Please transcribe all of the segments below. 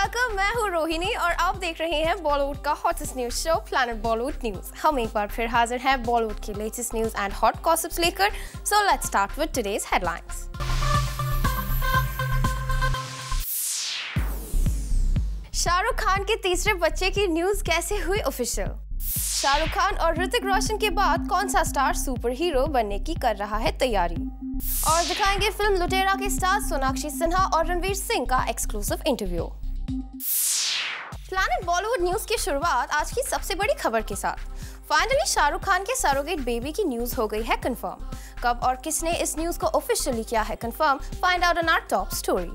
Welcome, मैं हूँ रोहिणी और आप देख रहे हैं बॉलीवुड का hottest news show planet Bollywood news. हम एक बार फिर हाजिर हैं बॉलीवुड की latest news and hot gossips लेकर। So let's start with today's headlines. Shahrukh Khan के तीसरे बच्चे की न्यूज कैसे हुई ऑफिशियल? शाहरुख खान और ऋतिक रोशन के बाद कौन सा स्टार सुपर हीरो बनने की कर रहा है तैयारी? और दिखाएंगे फिल्म लुटेरा के स्टार सोनाक्षी सिन्हा और रणवीर सिंह का exclusive interview. Planet Bollywood news की शुरुआत आज की सबसे बड़ी खबर के साथ। फाइनली शाहरुख खान के सरोगेट बेबी की न्यूज हो गई है कंफर्म। कब और किसने इस न्यूज को ऑफिशियली किया है confirm, find out in our top story.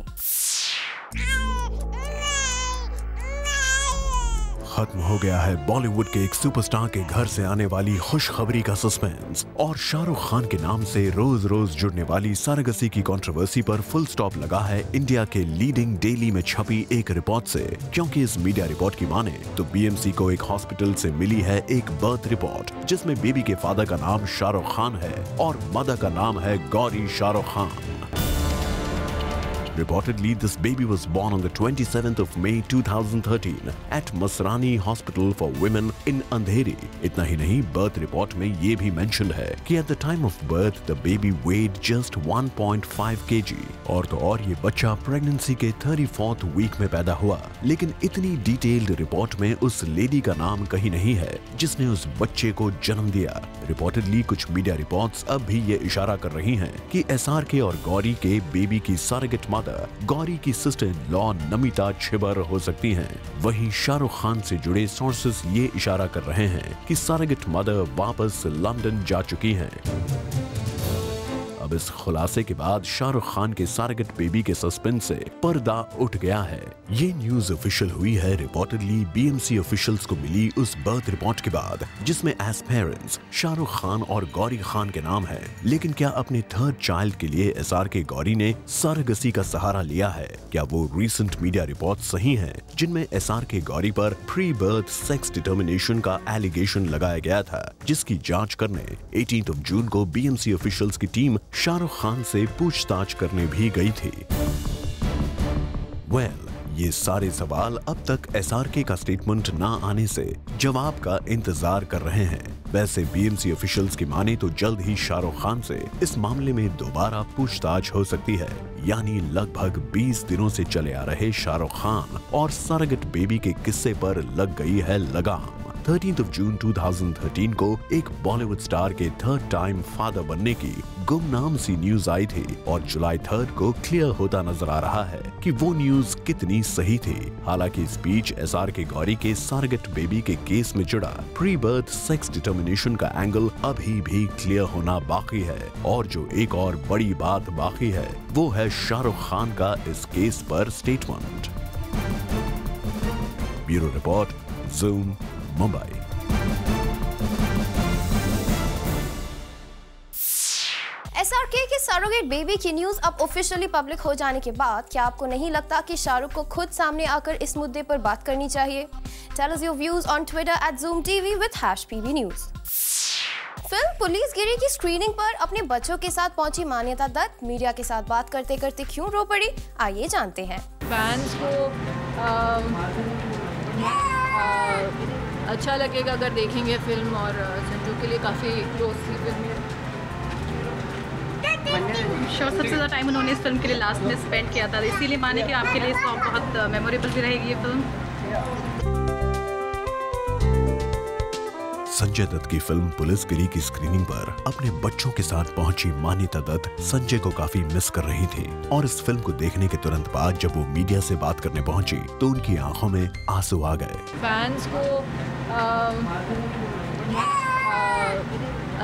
खत्म हो गया है बॉलीवुड के एक सुपरस्टार के घर से आने वाली खुशखबरी का सस्पेंस और शाहरुख खान के नाम से रोज रोज जुड़ने वाली सरगसी की कंट्रोवर्सी पर फुल स्टॉप लगा है इंडिया के लीडिंग डेली में छपी एक रिपोर्ट से। क्योंकि इस मीडिया रिपोर्ट की माने तो बीएमसी को एक हॉस्पिटल से मिली है एक बर्थ रिपोर्ट जिसमें बेबी के फादर का नाम शाहरुख खान है और मदर का नाम है Gauri Shahrukh Khan. Reportedly, this baby was born on the 27th of May 2013 at Masrani Hospital for Women in Andheri. इतना ही नहीं, बर्थ रिपोर्ट में ये भी मेंशन है कि at the time of birth the baby weighed just 1.5 kg। और तो और ये बच्चा प्रेगनेंसी के 34th वीक में पैदा हुआ। लेकिन इतनी डिटेल्ड रिपोर्ट में उस लेडी का नाम कहीं नहीं है जिसने उस बच्चे को जन्म दिया। रिपोर्टेडली कुछ मीडिया रिपोर्ट्स अब भी ये इशारा कर रही हैं कि एसआरके और गौरी के बेबी की सरोगेट गौरी की sister in law Namita Chhibber हो सकती हैं। वहीं शाहरुख खान से जुड़े सोर्सेस ये इशारा कर रहे हैं कि सरोगेट मदर वापस लंदन जा चुकी हैं। अब इस खुलासे के बाद शाहरुख खान के सरोगेट बेबी के सस्पेंस से पर्दा उठ गया है। ये न्यूज ऑफिशियल हुई है रिपोर्टेडली बीएमसी ऑफिशियल्स को मिली उस बर्थ रिपोर्ट के बाद जिसमें एज पेरेंट्स शाहरुख खान और गौरी खान के नाम है। लेकिन क्या अपने थर्ड चाइल्ड के लिए एसआरके गौरी ने सरगसी का सहारा लिया है? क्या वो रीसेंट मीडिया रिपोर्ट सही हैं जिनमें एसआरके गौरी पर प्री बर्थ सेक्स डिटर्मिनेशन का एलिगेशन लगाया गया था, जिसकी जांच करने 18 जून को बीएमसी ऑफिशियल्स की टीम शाहरुख खान से पूछताछ करने भी गई थी। ये सारे सवाल अब तक एसआरके का स्टेटमेंट ना आने से जवाब का इंतजार कर रहे हैं। वैसे बीएमसी ऑफिशियल्स की माने तो जल्द ही शाहरुख खान से इस मामले में दोबारा पूछताछ हो सकती है। यानी लगभग 20 दिनों से चले आ रहे शाहरुख खान और सरोगेट बेबी के किस्से पर लग गई है लगाम। 13 जून 2013 को एक बॉलीवुड स्टार के थर्ड टाइम फादर बनने की गुमनाम सी न्यूज आई थी और जुलाई 3 को क्लियर होता नजर आ रहा है कि वो न्यूज कितनी सही थी। हालांकि इस बीच एसआरके गौरी के सरोगेट बेबी के केस में जुड़ा प्री बर्थ सेक्स डिटर्मिनेशन का एंगल अभी भी क्लियर होना बाकी है। और जो एक और बड़ी बात बाकी है वो है शाहरुख खान का इस केस पर statement. Bureau report, zoom, Mumbai. SRK के सरोगेट बेबी की न्यूज अब ऑफिशियली पब्लिक हो जाने के बाद क्या आपको नहीं लगता कि शाहरुख को खुद सामने आकर इस मुद्दे पर बात करनी चाहिए? Tell us your views on Twitter @ZoomTV with #PBNews। फिल्म पुलिसगिरी की स्क्रीनिंग पर अपने बच्चों के साथ पहुंची मान्यता दत्त मीडिया के साथ बात करते करते क्यों रो पड़ी, आइए जानते हैं। फैंस को अच्छा लगेगा अगर देखेंगे फिल्म और संजू के लिए काफ़ी क्लोज थी फिल्म। श्योर सबसे ज़्यादा टाइम उन्होंने इस फिल्म के लिए लास्ट में स्पेंड किया था, इसीलिए माने कि आपके लिए बहुत मेमोरेबल भी रहेगी ये फिल्म। संजय दत्त की फिल्म पुलिसगिरी की स्क्रीनिंग पर अपने बच्चों के साथ पहुंची मान्यता दत्त संजय को काफी मिस कर रही थी और इस फिल्म को देखने के तुरंत बाद जब वो मीडिया से बात करने पहुंची तो उनकी आंखों में आंसू आ गए। फैंस को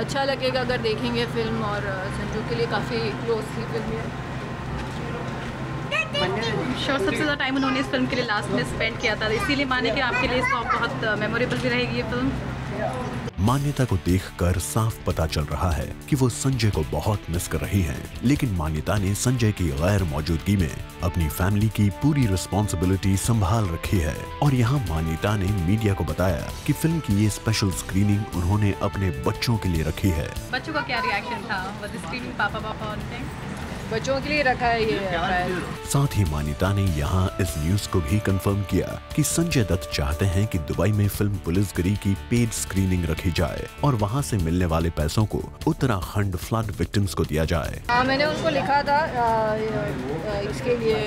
अच्छा लगेगा अगर देखेंगे फिल्म और संजू के लिए काफ़ी क्लोज थी फिल्म। श्योर सबसे ज़्यादा टाइम उन्होंने इस फिल्म के लिए लास्ट में स्पेंड किया था, इसीलिए माने कि आपके लिए बहुत मेमोरेबल भी रहेगी ये फिल्म। मान्यता को देखकर साफ पता चल रहा है कि वो संजय को बहुत मिस कर रही हैं, लेकिन मान्यता ने संजय की गैर मौजूदगी में अपनी फैमिली की पूरी रिस्पॉन्सिबिलिटी संभाल रखी है। और यहाँ मान्यता ने मीडिया को बताया कि फिल्म की ये स्पेशल स्क्रीनिंग उन्होंने अपने बच्चों के लिए रखी है। बच्चों का क्या रिएक्शन था? Was the screening पापा बच्चों के लिए रखा है ये पैर। साथ ही मान्यता ने यहाँ इस न्यूज को भी कंफर्म किया कि संजय दत्त चाहते हैं कि दुबई में फिल्म पुलिसगिरी की पेड स्क्रीनिंग रखी जाए और वहाँ से मिलने वाले पैसों को उत्तराखंड फ्लड विक्टिम्स को दिया जाए। मैंने उनको लिखा था इसके लिए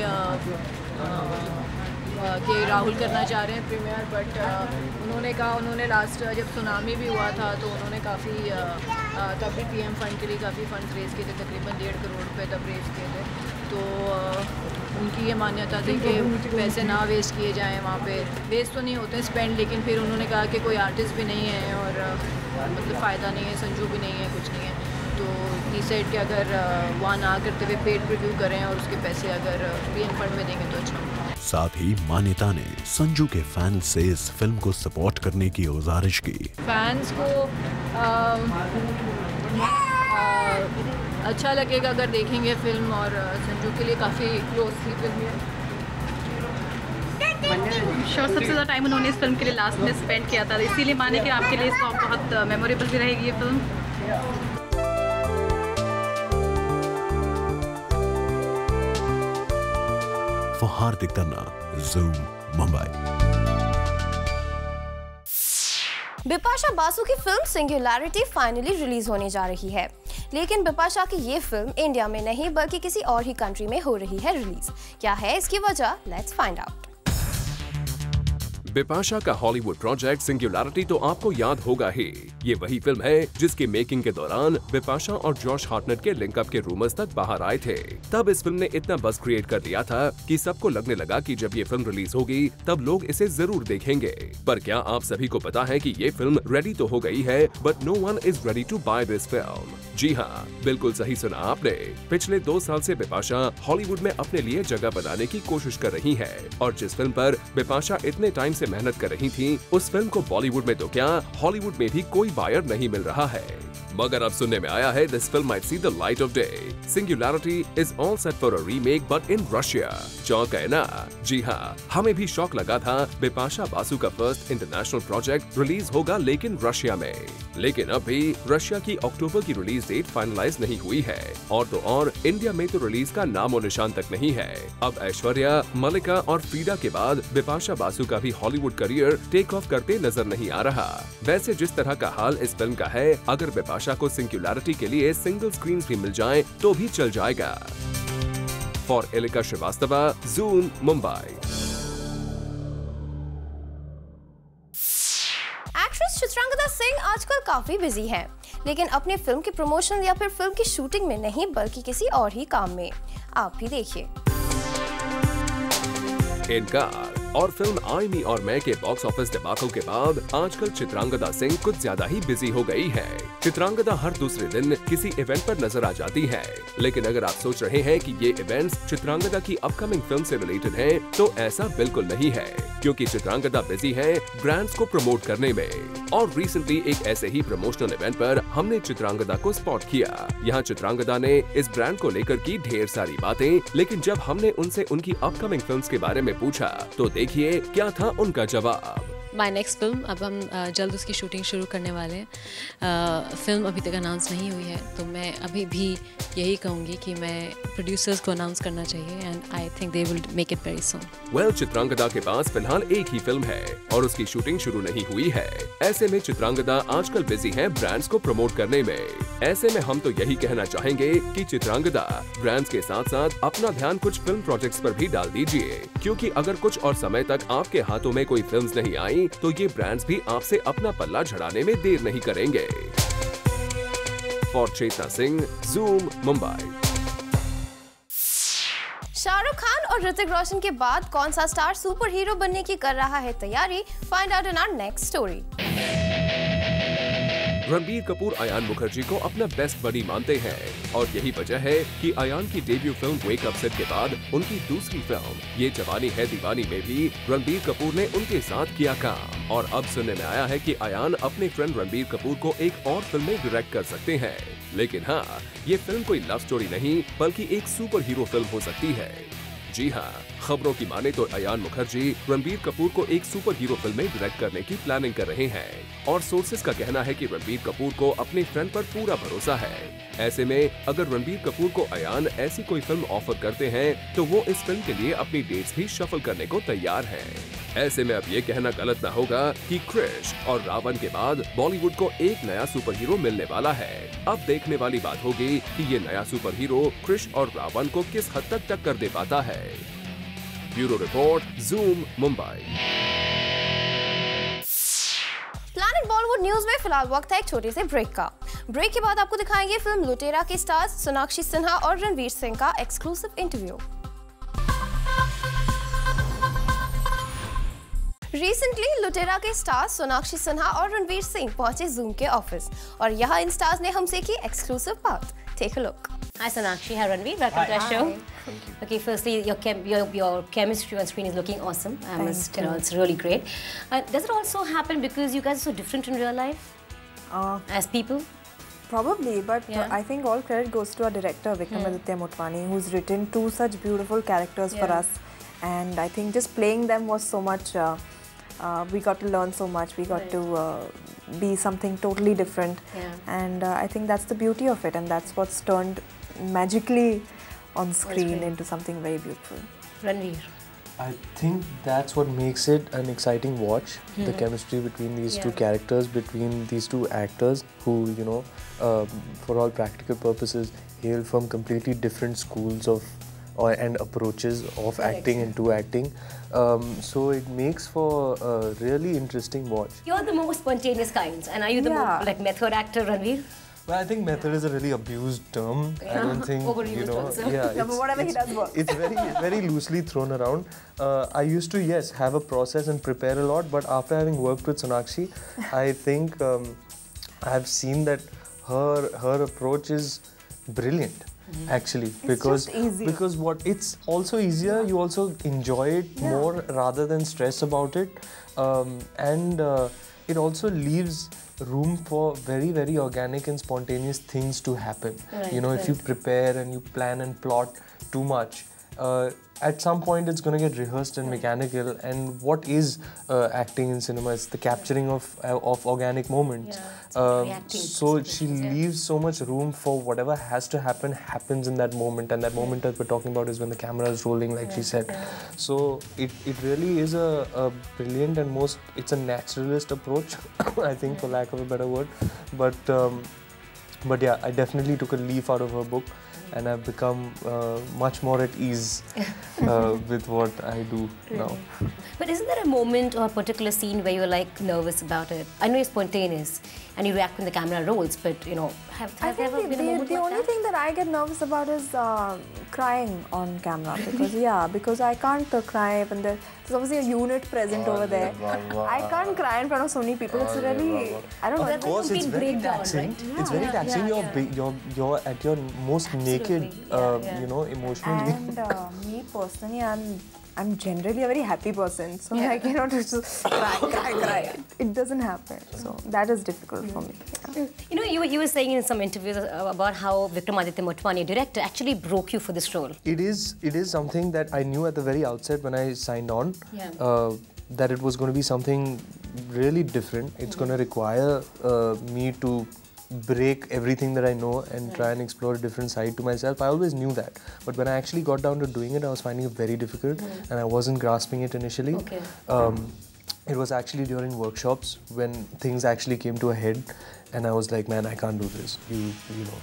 कि राहुल करना चाह रहे हैं प्रीमियर, बट उन्होंने लास्ट जब सुनामी भी हुआ था तो उन्होंने काफ़ी तब भी पीएम फंड के लिए काफ़ी फंड रेज किए थे, तकरीबन 1.5 करोड़ रुपए तब रेज किए थे। तो उनकी ये मान्यता थी कि पैसे ना वेस्ट किए जाएं वहाँ पे। वेस्ट तो नहीं होते स्पेंड, लेकिन फिर उन्होंने कहा कि कोई आर्टिस्ट भी नहीं है और मतलब फ़ायदा नहीं है, संजू भी नहीं है, कुछ नहीं है। तो ही सेड कि अगर वहाँ ना करते हुए पेड रिव्यू करें और उसके पैसे अगर पीएम फंड में देंगे तो अच्छा। साथ ही मान्यता ने संजू के फैंस से इस फिल्म को सपोर्ट करने की गुजारिश की। फैंस को अच्छा लगेगा अगर देखेंगे फिल्म, और संजू के लिए काफ़ी क्लोज थी फिल्म है। सबसे ज़्यादा टाइम उन्होंने इस फिल्म के लिए लास्ट में स्पेंड किया था, इसीलिए माने कि आपके लिए बहुत मेमोरेबल भी रहेगी ये film. For Hardik Tanna, Zoom, Mumbai। Bipasha Basu की फिल्म सिंगुलैरिटी फाइनली रिलीज होने जा रही है, लेकिन बिपाशा की ये फिल्म इंडिया में नहीं बल्कि किसी और ही कंट्री में हो रही है रिलीज। क्या है इसकी वजह? Let's find out. बिपाशा का हॉलीवुड प्रोजेक्ट सिंगुलैरिटी तो आपको याद होगा ही। ये वही फिल्म है जिसकी मेकिंग के दौरान बिपाशा और जॉश हार्टनेट के लिंकअप के रूमर्स तक बाहर आए थे। तब इस फिल्म ने इतना बज़ क्रिएट कर दिया था कि सबको लगने लगा कि जब ये फिल्म रिलीज होगी तब लोग इसे जरूर देखेंगे। पर क्या आप सभी को पता है कि ये फिल्म रेडी तो हो गई है, but no one is ready to buy this film. जी हाँ, बिल्कुल सही सुना आपने। पिछले 2 साल से बिपाशा हॉलीवुड में अपने लिए जगह बनाने की कोशिश कर रही है, और जिस फिल्म पर बिपाशा इतने टाइम से मेहनत कर रही थी, उस फिल्म को बॉलीवुड में तो क्या हॉलीवुड में भी कोई बायर नहीं मिल रहा है। मगर अब सुनने में आया है this film might see the light of day. Singularity is all set for a remake but in Russia. चौंक है ना? जी हाँ, हमें भी शौक लगा था बिपाशा बासु का फर्स्ट इंटरनेशनल प्रोजेक्ट रिलीज होगा लेकिन रशिया में। लेकिन अब भी रशिया की अक्टूबर की रिलीज डेट फाइनलाइज नहीं हुई है, और तो और इंडिया में तो रिलीज का नामो निशान तक नहीं है। अब ऐश्वर्या, मलिका और फ्रीडा के बाद बिपाशा बासु का भी हॉलीवुड करियर टेक ऑफ करते नजर नहीं आ रहा। वैसे जिस तरह का हाल इस फिल्म का है, अगर बिपाशा को सिंगुलैरिटी के लिए सिंगल स्क्रीन भी मिल जाए तो भी चल जाएगा। For Elika Srivastava, zoom, Mumbai. Actress Chitrangada Singh आजकल काफी बिजी है, लेकिन अपने फिल्म के प्रमोशन या फिर फिल्म की शूटिंग में नहीं बल्कि किसी और ही काम में। आप भी देखिए। इनकार और फिल्म आई मी और मैं के बॉक्स ऑफिस धमाकों के बाद आजकल चित्रांगदा सिंह कुछ ज्यादा ही बिजी हो गई है। चित्रांगदा हर दूसरे दिन किसी इवेंट पर नजर आ जाती है, लेकिन अगर आप सोच रहे हैं कि ये इवेंट्स चित्रांगदा की अपकमिंग फिल्म से रिलेटेड हैं, तो ऐसा बिल्कुल नहीं है, क्योंकि चित्रांगदा बिजी है ब्रांड्स को प्रमोट करने में। और रिसेंटली एक ऐसे ही प्रमोशनल इवेंट पर हमने चित्रांगदा को स्पॉट किया। यहाँ चित्रांगदा ने इस ब्रांड को लेकर की ढेर सारी बातें, लेकिन जब हमने उनसे उनकी अपकमिंग फिल्म्स के बारे में पूछा तो देखिए क्या था उनका जवाब। माय नेक्स्ट फिल्म, अब हम जल्द उसकी शूटिंग शुरू करने वाले हैं। फिल्म अभी तक अनाउंस नहीं हुई है, तो मैं अभी भी यही कहूँगी कि मैं प्रोड्यूसर्स को अनाउंस करना चाहिए, and I think they will make it very soon. Well, Chitrangada के पास फिलहाल एक ही फिल्म है और उसकी शूटिंग शुरू नहीं हुई है। ऐसे में चित्रांगदा आजकल बिजी है ब्रांड्स को प्रमोट करने में। ऐसे में हम तो यही कहना चाहेंगे कि चित्रांगदा ब्रांड्स के साथ साथ अपना ध्यान कुछ फिल्म प्रोजेक्ट्स पर भी डाल दीजिए, क्योंकि अगर कुछ और समय तक आपके हाथों में कोई फिल्म्स नहीं आई तो ये ब्रांड्स भी आपसे अपना पल्ला झड़ाने में देर नहीं करेंगे। For Chetna Singh, zoom, Mumbai. शाहरुख खान और ऋतिक रोशन के बाद कौन सा स्टार सुपर हीरो बनने की कर रहा है तैयारी? Find out in our next story. Ranbir Kapoor Ayan Mukerji को अपना बेस्ट बडी मानते हैं, और यही वजह है कि अयान की debut film wake up set के बाद उनकी दूसरी फिल्म ये जवानी है दीवानी में भी रणबीर कपूर ने उनके साथ किया काम। और अब सुनने में आया है कि अयान अपने फ्रेंड रणबीर कपूर को एक और फिल्म में डायरेक्ट कर सकते हैं। लेकिन हाँ, ये फिल्म कोई लव स्टोरी नहीं बल्कि एक सुपर हीरो फिल्म हो सकती है। जी हाँ, खबरों की माने तो अयान मुखर्जी रणबीर कपूर को एक सुपर हीरो फिल्म में डायरेक्ट करने की प्लानिंग कर रहे हैं और सोर्सेज का कहना है कि रणबीर कपूर को अपने फ्रेंड पर पूरा भरोसा है। ऐसे में अगर रणबीर कपूर को अयान ऐसी कोई फिल्म ऑफर करते हैं तो वो इस फिल्म के लिए अपनी डेट्स भी शफल करने को तैयार है। ऐसे में अब ये कहना गलत न होगा कि क्रिश और रावण के बाद बॉलीवुड को एक नया सुपर हीरो मिलने वाला है। अब देखने वाली बात होगी कि ये नया सुपर हीरो क्रिश और रावण को किस हद तक टक्कर दे पाता है। Bureau report, zoom, Mumbai. Planet Bollywood news में फिलहाल वक्त है एक छोटे से ब्रेक का। ब्रेक के बाद आपको दिखाएंगे फिल्म लुटेरा के स्टार्स सोनाक्षी सिन्हा और रणवीर सिंह का एक्सक्लूसिव इंटरव्यू। रिसेंटली लुटेरा के स्टार्स सोनाक्षी सिन्हा और रणवीर सिंह पहुंचे जूम के ऑफिस और यहाँ इन स्टार्स ने हमसे की एक्सक्लूसिव बात। Take a look. Hi Sonakshi, hi Ranveer, welcome to our show. Thank you. Okay, firstly, your chemistry on screen is looking awesome. It's really great. Does it also happen because you guys are so different in real life as people? Probably, but I think all credit goes to our director Vikramaditya Motwani, who's written two such beautiful characters for us, and I think just playing them was so much. We got to learn so much. We got to be something totally different, and I think that's the beauty of it, and that's what's turned magically on screen into something very beautiful. Ranveer. I think that's what makes it an exciting watch. The chemistry between these two characters, between these two actors who, you know, for all practical purposes, hail from completely different schools of and approaches of acting into acting. So it makes for a really interesting watch. You're the most spontaneous kinds, and are you the more like method actor, Ranveer? Well, I think method is a really abused term. I don't think, you know, Whatever he does works. It's very loosely thrown around. I used to, yes, have a process and prepare a lot, but after having worked with Sonakshi, I think I've seen that her approach is brilliant. Actually, because it's also easier. You also enjoy it more rather than stress about it, and it also leaves room for very organic and spontaneous things to happen. You know, if you prepare and you plan and plot too much, at some point it's going to get rehearsed and mechanical. And what is acting in cinema? It's the capturing of organic moments. So she leaves so much room for whatever has to happens in that moment, and that moment that we're talking about is when the camera is rolling, like she said. So it really is a brilliant and it's a naturalist approach, I think, for lack of a better word. But yeah, I definitely took a leaf out of her book, and I've become much more at ease with what I do now. But isn't there a moment or a particular scene where you're like nervous about it? I know you're spontaneous and you react when the camera rolls, but you know, have there ever been a moment the like only that? thing that I get nervous about is crying on camera, because I can't cry when there's obviously a unit present over there. I can't cry in front of so many people. It's really, I don't know. Of course, it's very taxing. It's very taxing. You're at your most naked, you know, emotionally. And me personally, I'm generally a very happy person, so I cannot just cry. It doesn't happen, so that is difficult for me. You know, you were saying in some interviews about how Vikramaditya Motwani, director, actually broke you for this role. It is something that I knew at the very outset when I signed on, that it was going to be something really different. It's going to require me to break everything that I know and try and explore a different side to myself. I always knew that, but when I actually got down to doing it, I was finding it very difficult, and I wasn't grasping it initially. It was actually during workshops when things actually came to a head, and I was like, man, I can't do this. You know,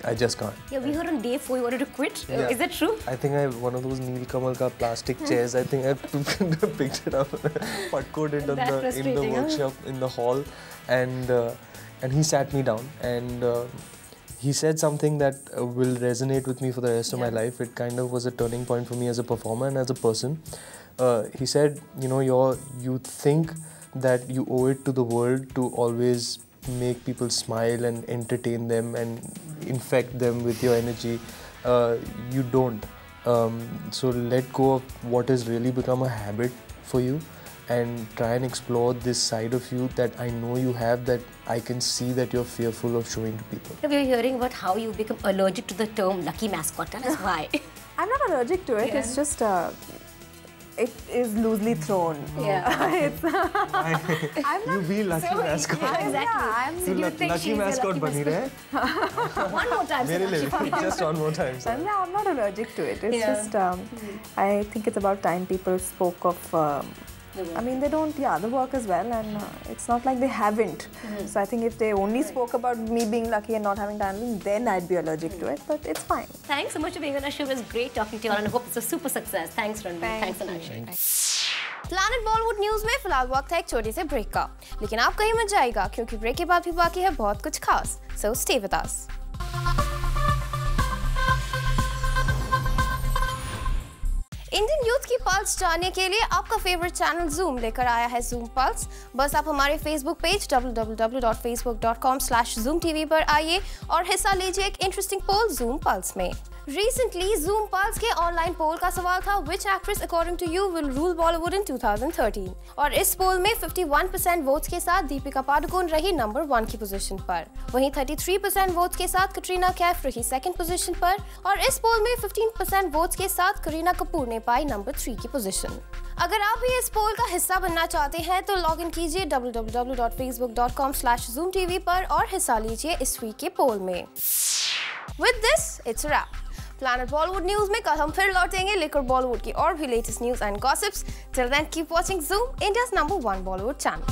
I just can't. Yeah, we heard on day 4 you wanted to quit. Yeah. Is that true? I think one of those Neel Kamal ka plastic chairs, I think I picked it up, putcoed it in the workshop, in the hall, and he sat me down, and he said something that will resonate with me for the rest of my life. It kind of was a turning point for me as a performer and as a person. He said, you know, you think that you owe it to the world to always make people smile and entertain them and infect them with your energy. You don't. So let go of what has really become a habit for you, and try and explore this side of you that I know you have, that I can see that you're fearful of showing to people. We were hearing about how you become allergic to the term lucky mascot. Tell us why. I'm not allergic to it. It's just is loosely thrown. Yeah. You be lucky mascot. Exactly. तू lucky mascot बनी रहे. One more time. मेरे लिए just one more time. Sir. I'm not allergic to it. It's just I think it's about time people spoke of. I mean, they don't, the work as well, and it's not like they haven't. So I think if they only spoke about me being lucky and not having talent, then I'd be allergic to it, but it's fine. Thanks so much for being on our show. It was great talking to you all, and I hope it's a super success. Thanks, Ranveer. Thanks, Sonakshi. Planet Bollywood News में फिलहाल वक्त है एक छोटे से break का, लेकिन आप कहीं मत जाइएगा क्योंकि ब्रेक के बाद भी बाकी है बहुत कुछ खास. So stay with us. Indian youth की पल्स जानने के लिए आपका फेवरेट चैनल जूम लेकर आया है जूम पल्स. बस आप हमारे फेसबुक पेज www.facebook.com/zoomtv पर आइए और हिस्सा लीजिए एक इंटरेस्टिंग पोल जूम पल्स में. Recently, Zoom Pulse के ऑनलाइन पोल का सवाल था Which actress according to you will rule Bollywood in 2013? और इस पोल में 51% वोट्स के साथ दीपिका पादुकोण रही नंबर 1 की पोजीशन पर. वहीं 33% वोट्स के साथ कटरीना कैफ रही सेकंड पोजीशन पर और इस पोल में 15% वोट्स के साथ करीना कपूर ने पाई नंबर 3 की पोजीशन. अगर आप भी इस पोल का हिस्सा बनना चाहते हैं तो लॉग इन कीजिए www.facebook.com/zoomtv पर और हिस्सा लीजिए इस वीक के पोल में. With this, it's a wrap. Planet Bollywood News में कल हम फिर लौटेंगे लेकर बॉलीवुड की और भी latest news and gossips. Till then, keep watching Zoom, India's #1 Bollywood channel.